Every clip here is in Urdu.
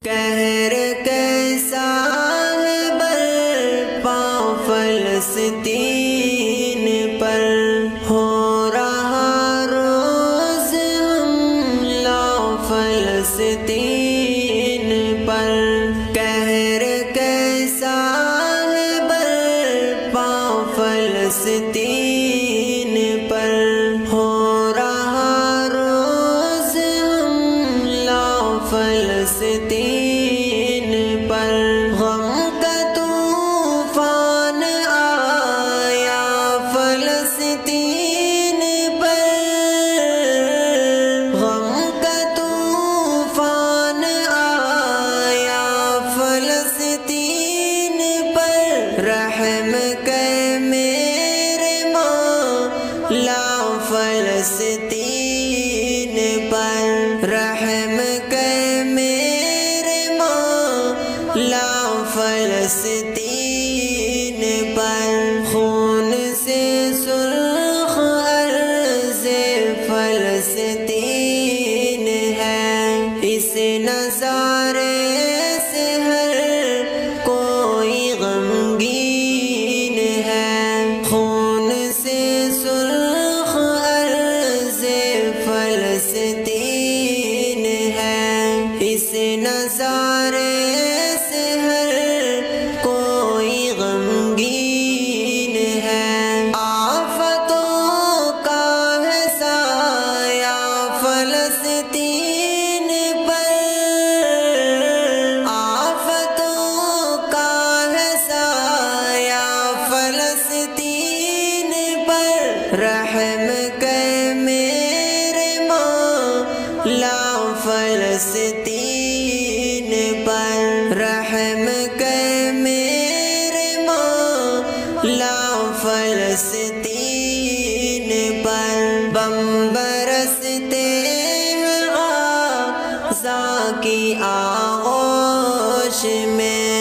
قہر کیسا ہے برپا فلسطین پر، ہو رہا روز حملہ فلسطین پر۔ قہر کیسا ہے برپا فلسطین پر، ہو رہا روز حملہ فلسطین پر۔ غم کا طوفان آیا فلسطین پر، غم کا طوفان آیا فلسطین پر۔ رحم کر میرے مولا فلسطین پر، رحم کر میرے مولا فلسطین پر۔ خون سے سرخ ارض فلسطین ہے، اس نظارے سے ہر کوئی غمگین ہے۔ خون سے سرخ ارض فلسطین ہے، اس نظارے سے ہر کوئی غمگین ہے۔ آفتوں کا ہے سایہ فلسطین پر، آفتوں کا ہے سایہ فلسطین پر۔ رحم کر میرے مولا فلسطین پر، رحم کر میرے مولا فلسطین پر۔ بم برستے ہیں غازہ کی آغوش میں،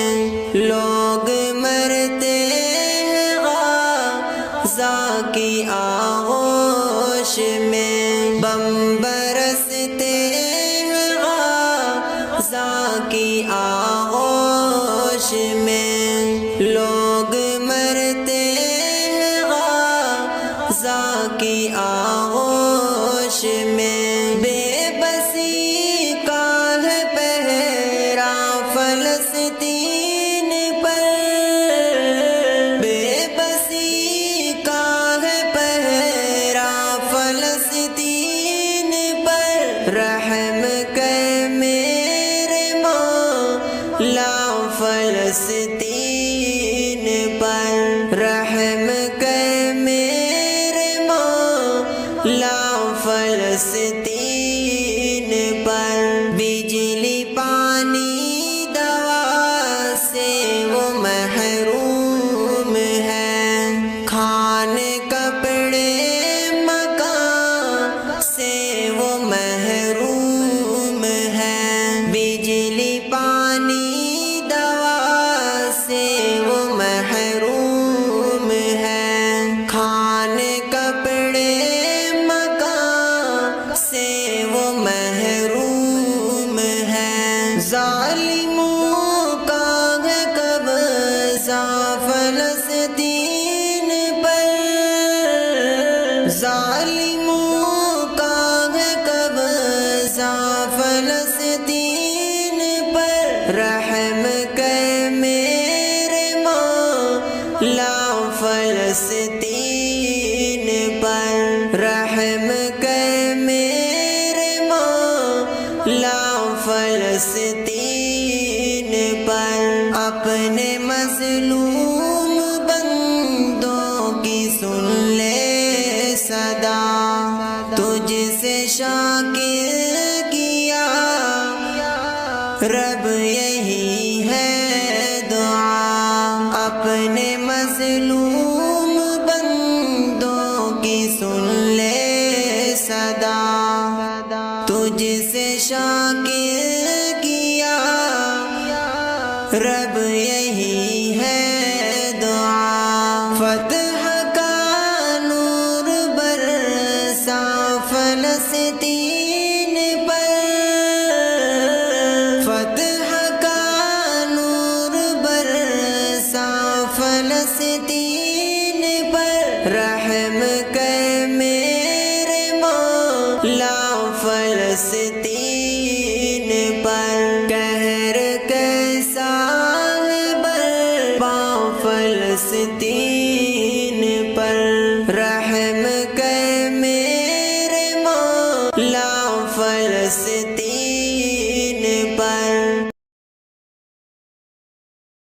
لوگ مرتے ہیں غازہ کی آغوش میں۔ بم برستے ہیں غازہ کی آغوش میں، لوگ مرتے ہیں غازہ کی آغوش میں۔ بے بسی کا ہے پہرا فلسطین پر، بے بسی کا ہے پہرا فلسطین پر۔ رحم کر میرے مولا فلسطین پر، رحم کر میرے مولا فلسطین پر۔ بجلی پانی دوا سے وہ محروم ہے، کھانے کپڑے مکان سے وہ محروم ہے۔ بجلی پانی دوا سے وہ محروم ہے، کھانے کپڑے مکان سے وہ محروم ہے۔ ظالموں کا ہے قبضہ فلسطین پر، ظالموں کا ہے قبضہ فلسطین پر۔ رحم کر میرے مولا فلسطین پر، رحم کر میرے مولا فلسطین پر۔ اپنے مظلوم بندوں کی سن لے صدا، تجھ سے شاکر کیا رب یہی ہے دعا۔ اپنے مظلوم بندوں کی سن لے صدا، تجھ سے شاکر کیا رب یہی ہے دعا۔ فتح کا نور برسا فلسطین پر، فتح فلسطین